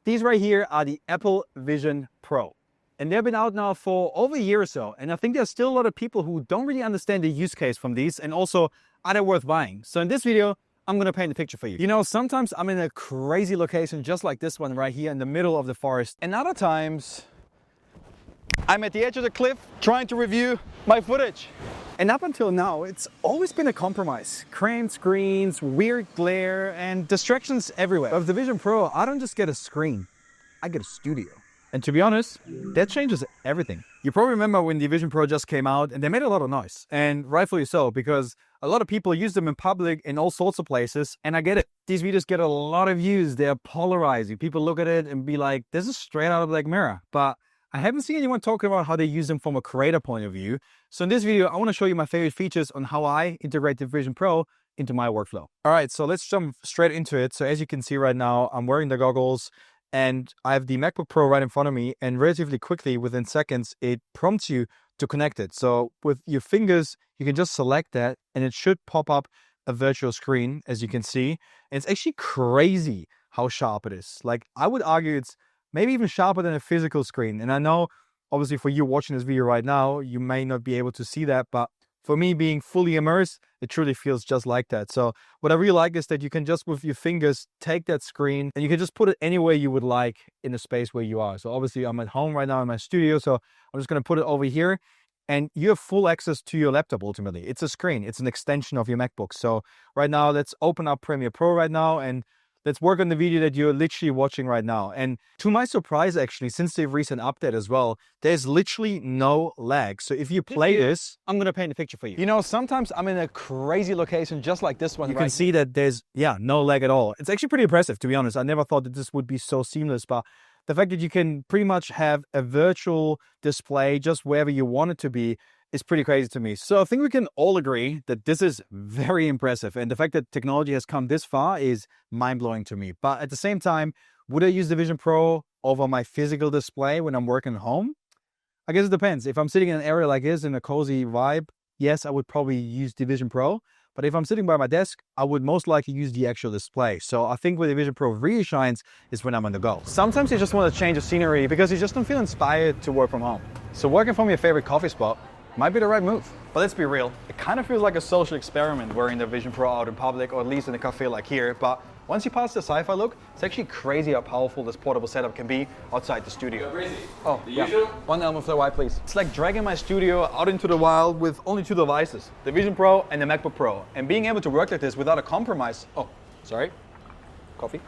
These right here are the Apple Vision Pro. And they've been out now for over a year or so. And I think there's still a lot of people who don't really understand the use case from these, and also are they worth buying? So in this video, I'm gonna paint a picture for you. You know, sometimes I'm in a crazy location just like this one right here in the middle of the forest. And other times, I'm at the edge of the cliff trying to review my footage. And up until now, it's always been a compromise. Cramped screens, weird glare, and distractions everywhere. With the Vision Pro, I don't just get a screen, I get a studio. And to be honest, that changes everything. You probably remember when the Vision Pro just came out and they made a lot of noise. And rightfully so, because a lot of people use them in public in all sorts of places. And I get it. These videos get a lot of views. They're polarizing. People look at it and be like, this is straight out of Black Mirror. But I haven't seen anyone talking about how they use them from a creator point of view. So in this video, I want to show you my favorite features on how I integrate the Vision Pro into my workflow. All right, so let's jump straight into it. So as you can see right now, I'm wearing the goggles and I have the MacBook Pro right in front of me, and relatively quickly, within seconds, it prompts you to connect it. So with your fingers, you can just select that and it should pop up a virtual screen, as you can see. And it's actually crazy how sharp it is. Like, I would argue it's maybe even sharper than a physical screen. And I know, obviously, for you watching this video right now, you may not be able to see that, but for me, being fully immersed, it truly feels just like that. So what I really like is that you can just, with your fingers, take that screen and you can just put it anywhere you would like in the space where you are. So obviously, I'm at home right now in my studio, so I'm just going to put it over here. And you have full access to your laptop, ultimately. It's a screen. It's an extension of your MacBook. So right now, let's open up Premiere Pro right now and let's work on the video that you're literally watching right now. And to my surprise, actually, since the recent update as well, there's literally no lag. So if you play this, I'm gonna paint a picture for you. You know, sometimes I'm in a crazy location just like this one. You can see that there's, no lag at all. It's actually pretty impressive, to be honest. I never thought that this would be so seamless, but the fact that you can pretty much have a virtual display just wherever you want it to be is pretty crazy to me. So I think we can all agree that this is very impressive. And the fact that technology has come this far is mind-blowing to me. But at the same time, would I use the Vision Pro over my physical display when I'm working at home? I guess it depends. If I'm sitting in an area like this in a cozy vibe, yes, I would probably use the Vision Pro. But if I'm sitting by my desk, I would most likely use the actual display. So I think where the Vision Pro really shines is when I'm on the go. Sometimes you just want to change the scenery because you just don't feel inspired to work from home. So working from your favorite coffee spot might be the right move. But let's be real, it kind of feels like a social experiment wearing the Vision Pro out in public, or at least in a cafe like here. But once you pass the sci-fi look, it's actually crazy how powerful this portable setup can be outside the studio. Oh, the usual? One Elm with the white, please. It's like dragging my studio out into the wild with only two devices, the Vision Pro and the MacBook Pro. And being able to work like this without a compromise, coffee.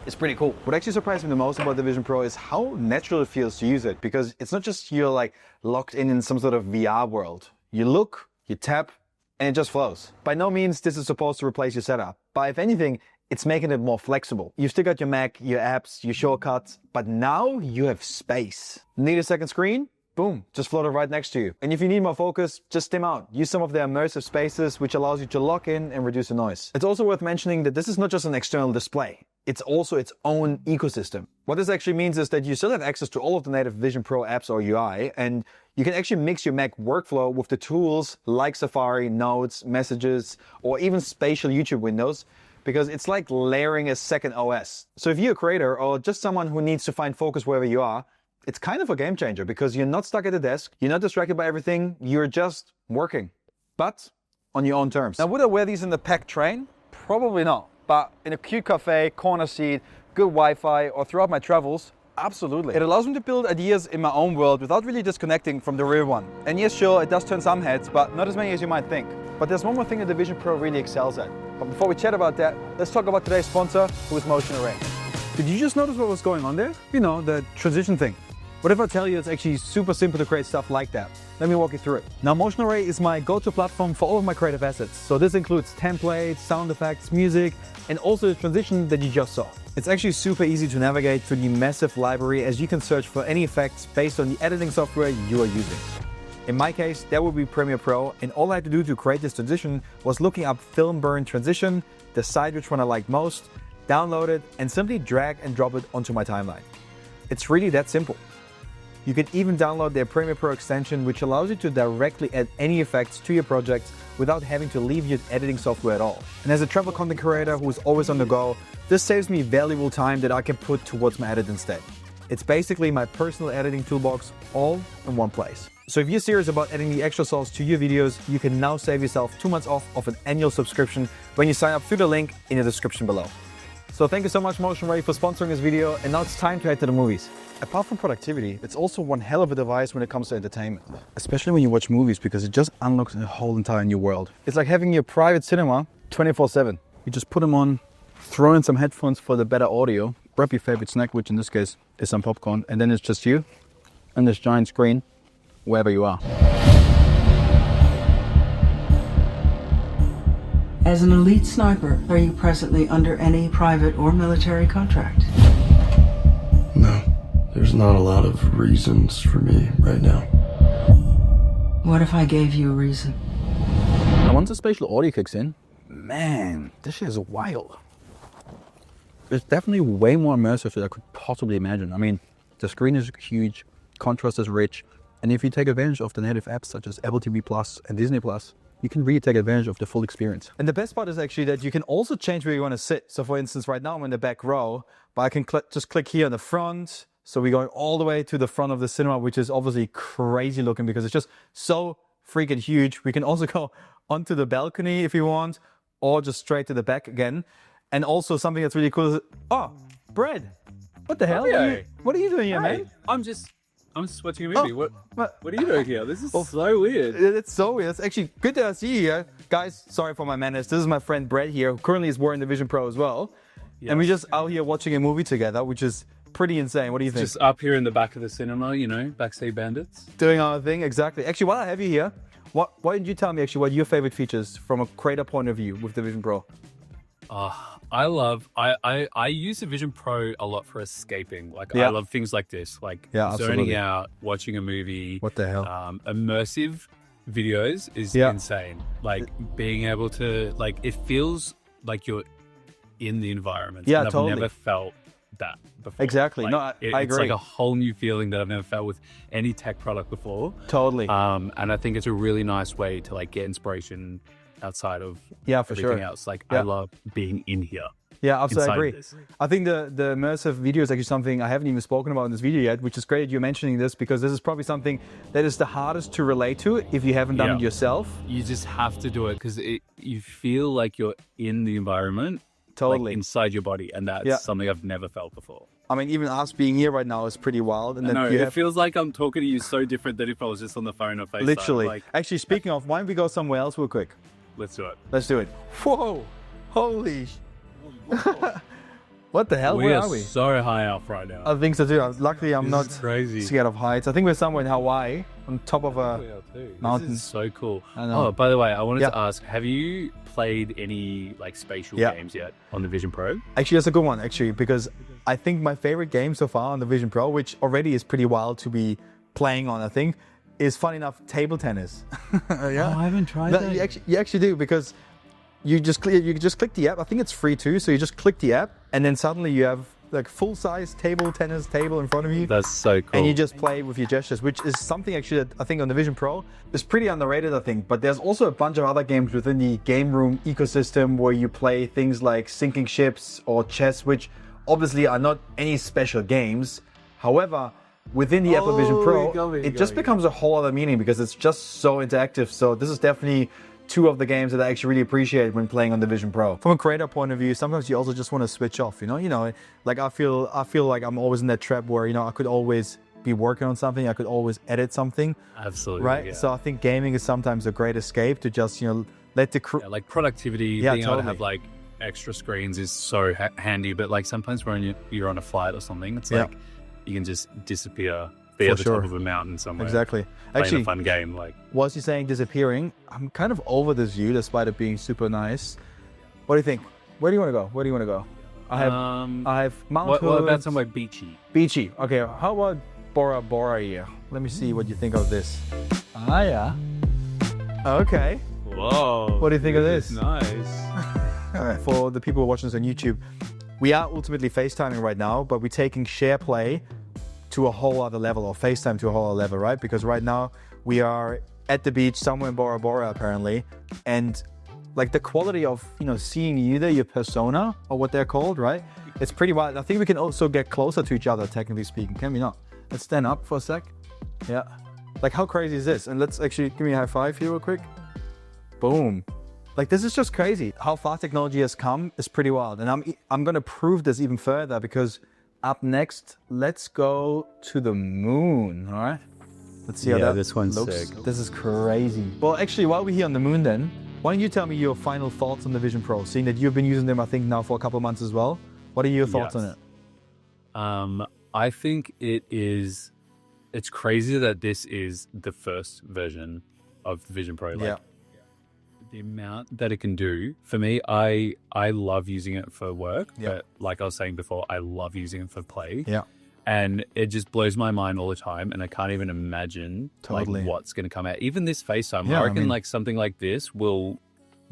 It's pretty cool. What actually surprised me the most about the Vision Pro is how natural it feels to use it, because it's not just you're like locked in some sort of VR world. You look, you tap, and it just flows. By no means this is supposed to replace your setup, but if anything, it's making it more flexible. You've still got your Mac, your apps, your shortcuts, but now you have space. Need a second screen? Boom, just float it right next to you. And if you need more focus, just dim out. Use some of the immersive spaces, which allows you to lock in and reduce the noise. It's also worth mentioning that this is not just an external display. It's also its own ecosystem. What this actually means is that you still have access to all of the native Vision Pro apps or UI, and you can actually mix your Mac workflow with the tools like Safari, Notes, Messages, or even spatial YouTube windows, because it's like layering a second OS. So if you're a creator or just someone who needs to find focus wherever you are, it's kind of a game changer because you're not stuck at the desk, you're not distracted by everything, you're just working, but on your own terms. Now, would I wear these in the packed train? Probably not. But in a cute cafe, corner seat, good Wi-Fi, or throughout my travels, absolutely. It allows me to build ideas in my own world without really disconnecting from the real one. And yes, sure, it does turn some heads, but not as many as you might think. But there's one more thing that the Vision Pro really excels at. But before we chat about that, let's talk about today's sponsor, who is Motion Array. Did you just notice what was going on there? You know, the transition thing. What if I tell you it's actually super simple to create stuff like that? Let me walk you through it. Now, Motion Array is my go-to platform for all of my creative assets. So this includes templates, sound effects, music, and also the transition that you just saw. It's actually super easy to navigate through the massive library, as you can search for any effects based on the editing software you are using. In my case, that would be Premiere Pro, and all I had to do to create this transition was looking up film burn transition, decide which one I liked most, download it, and simply drag and drop it onto my timeline. It's really that simple. You can even download their Premiere Pro extension, which allows you to directly add any effects to your projects without having to leave your editing software at all. And as a travel content creator who is always on the go, this saves me valuable time that I can put towards my edit instead. It's basically my personal editing toolbox all in one place. So if you're serious about adding the extra sauce to your videos, you can now save yourself 2 months off of an annual subscription when you sign up through the link in the description below. So thank you so much, Motion Ready, for sponsoring this video, and now it's time to head to the movies. Apart from productivity, it's also one hell of a device when it comes to entertainment. Especially when you watch movies, because it just unlocks a whole entire new world. It's like having your private cinema 24/7. You just put them on, throw in some headphones for the better audio, grab your favorite snack, which in this case is some popcorn, and then it's just you and this giant screen, wherever you are. As an elite sniper, are you presently under any private or military contract? No, there's not a lot of reasons for me right now. What if I gave you a reason? And once the spatial audio kicks in, man, this shit is wild. It's definitely way more immersive than I could possibly imagine. I mean, the screen is huge, contrast is rich, and if you take advantage of the native apps such as Apple TV Plus and Disney Plus, you can really take advantage of the full experience. And the best part is actually that you can also change where you want to sit. So for instance, right now I'm in the back row, but I can just click here in the front. So we're going all the way to the front of the cinema, which is obviously crazy looking because it's just so freaking huge. We can also go onto the balcony if you want, or just straight to the back again. And also something that's really cool is, oh, Brad, what the hell? What are you doing here, man? I'm just watching a movie. What are you doing here? This is so weird. It's so weird. It's actually good to see you here. Guys, sorry for my manners. This is my friend Brad here, who currently is wearing the Vision Pro as well. Yes. And we're just out here watching a movie together, which is pretty insane. What do you think? Just up here in the back of the cinema, you know, backseat bandits. Doing our thing, exactly. Actually, while I have you here, why didn't you tell me actually what your favorite features from a creator point of view with the Vision Pro? I use the Vision Pro a lot for escaping. Like I love things like this, like zoning out, watching a movie. What the hell? Immersive videos is insane. Like being able to, like, it feels like you're in the environment. Yeah, and I've totally. never felt that before. Exactly. Like, No, I agree. It's like a whole new feeling that I've never felt with any tech product before. Totally. And I think it's a really nice way to like get inspiration outside of for everything sure. else. Like I love being in here. Yeah, absolutely agree. This. I think the immersive video is actually something I haven't even spoken about in this video yet, which is great you're mentioning this because this is probably something that is the hardest to relate to if you haven't done it yourself. You just have to do it because you feel like you're in the environment, Totally. like inside your body, and that's something I've never felt before. I mean, even us being here right now is pretty wild. And then it feels like I'm talking to you so different than if I was just on the phone or FaceTime. Literally. Like, actually, speaking of, why don't we go somewhere else real quick? let's do it. Let's do it. Whoa! Holy! What the hell? Where are we? So high up right now. I think so too. Luckily, I'm not crazy. scared of heights. I think we're somewhere in Hawaii, on top of a mountain. This is so cool. I know. Oh, by the way, I wanted to ask: have you played any like spatial games yet on the Vision Pro? Actually, that's a good one. Actually, because I think my favorite game so far on the Vision Pro, which already is pretty wild to be playing on, I think, is fun enough table tennis. Oh, I haven't tried that. You actually do because you just click the app. I think it's free too. So you just click the app, and then suddenly you have like full-size tennis table in front of you. That's so cool. And you just play with your gestures, which is something actually that I think on the Vision Pro is pretty underrated, I think. But there's also a bunch of other games within the game room ecosystem where you play things like sinking ships or chess, which obviously are not any special games. However, within the Apple Vision Pro, it just becomes a whole other meaning because it's just so interactive. So this is definitely two of the games that I actually really appreciate when playing on the Vision Pro. From a creator point of view, sometimes you also just want to switch off, you know, like I feel like I'm always in that trap where, you know, I could always be working on something, I could always edit something. Absolutely. Right? Yeah. So I think gaming is sometimes a great escape to just, you know, let the like productivity, being able to have like extra screens is so handy, but like sometimes when you're on a flight or something, it's like you can just disappear, be at the top of a mountain somewhere. Exactly. Playing Actually, a fun game. Like, whilst you're saying disappearing, I'm kind of over this view despite it being super nice. What do you think? Where do you want to go? I have mountains. What about somewhere beachy? Beachy. Okay, how about Bora Bora here? Let me see what you think of this. Ah, yeah. Okay. Whoa. What do you think of this? Nice. All right. For the people watching this on YouTube, we are ultimately FaceTiming right now, but we're taking share play to a whole other level, or FaceTime to a whole other level, right? Because right now we are at the beach somewhere in Bora Bora apparently, and like the quality of, you know, seeing either your persona or what they're called, right? It's pretty wild. I think we can also get closer to each other, technically speaking, can we not? Let's stand up for a sec. Yeah. Like, how crazy is this? And let's actually give me a high five here real quick. Boom. Like, this is just crazy. How far technology has come is pretty wild. And I'm gonna prove this even further, because up next, let's go to the moon, all right? Let's see how that this one's looks. sick. This is crazy. Well, actually, while we're here on the moon then, why don't you tell me your final thoughts on the Vision Pro, seeing that you've been using them, I think, now for a couple of months as well. What are your thoughts on it? I think it's crazy that this is the first version of the Vision Pro. Like, the amount that it can do, for me, I love using it for work, but like I was saying before, I love using it for play. Yeah. And it just blows my mind all the time, and I can't even imagine like what's going to come out. Even this FaceTime, I reckon like something like this will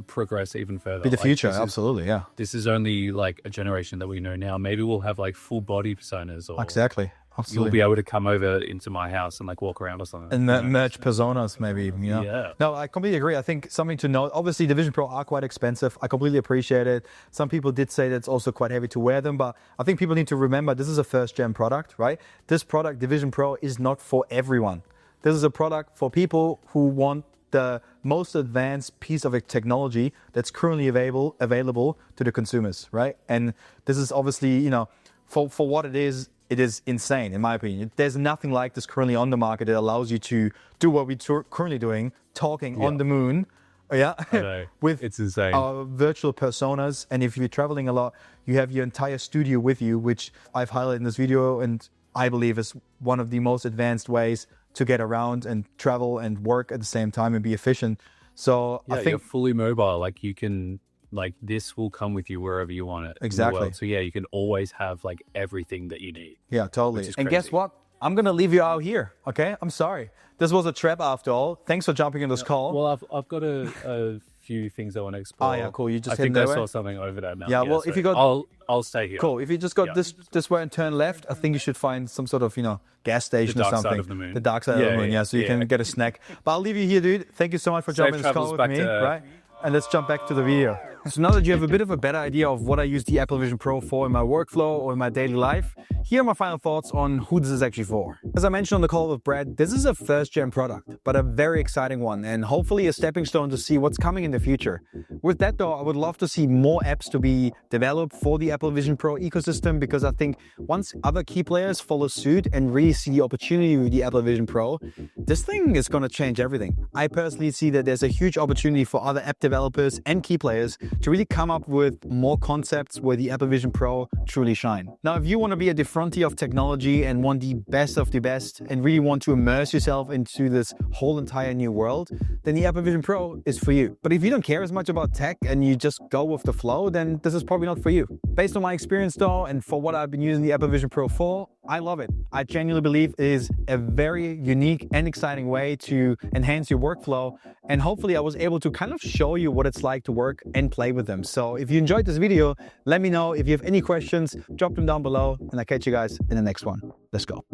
progress even further. Be the future, absolutely, yeah. This is only like a generation that we know now. Maybe we'll have like full body personas, or exactly. Absolutely. You'll be able to come over into my house and like walk around or something. And merge personas maybe, you know? Yeah. No, I completely agree. I think something to note, obviously the Vision Pro are quite expensive. I completely appreciate it. Some people did say that it's also quite heavy to wear them, but I think people need to remember this is a first gen product, right? This product, the Vision Pro, is not for everyone. This is a product for people who want the most advanced piece of technology that's currently available to the consumers, right? And this is obviously, you know, for what it is insane, in my opinion. There's nothing like this currently on the market that allows you to do what we're currently doing, talking on the moon, with it's insane. Our virtual personas. And if you're traveling a lot, you have your entire studio with you, which I've highlighted in this video, and I believe is one of the most advanced ways to get around and travel and work at the same time and be efficient. So I think you're fully mobile. Like you can, like this will come with you wherever you want it. Exactly. So yeah, you can always have like everything that you need. Yeah, totally. And guess what? I'm going to leave you out here. Okay. I'm sorry. This was a trap after all. Thanks for jumping in this call. Well, I've got a few things I want to explore. Oh yeah, cool. You just I think that I way? saw something over that mountain. Yeah, well, so if you go, I'll stay here. Cool. If you just go this way and turn left, I think you should find some sort of, you know, gas station or something. The dark side of the moon. The dark side of the moon. Yeah, so you can get a snack. But I'll leave you here, dude. Thank you so much for jumping in this call with me. Right. And let's jump back to the video. So now that you have a bit of a better idea of what I use the Apple Vision Pro for in my workflow or in my daily life, here are my final thoughts on who this is actually for. As I mentioned on the call with Brad, this is a first-gen product, but a very exciting one, and hopefully a stepping stone to see what's coming in the future. With that though, I would love to see more apps to be developed for the Apple Vision Pro ecosystem, because I think once other key players follow suit and really see the opportunity with the Apple Vision Pro, this thing is going to change everything. I personally see that there's a huge opportunity for other app developers and key players to really come up with more concepts where the Apple Vision Pro truly shine. Now, if you want to be at the frontier of technology and want the best of the best and really want to immerse yourself into this whole entire new world, then the Apple Vision Pro is for you. But if you don't care as much about tech and you just go with the flow, then this is probably not for you. Based on my experience though, and for what I've been using the Apple Vision Pro for, I love it. I genuinely believe it is a very unique and exciting way to enhance your workflow. And hopefully I was able to kind of show you what it's like to work and play with them. So if you enjoyed this video, let me know. If you have any questions, drop them down below, and I'll catch you guys in the next one. Let's go.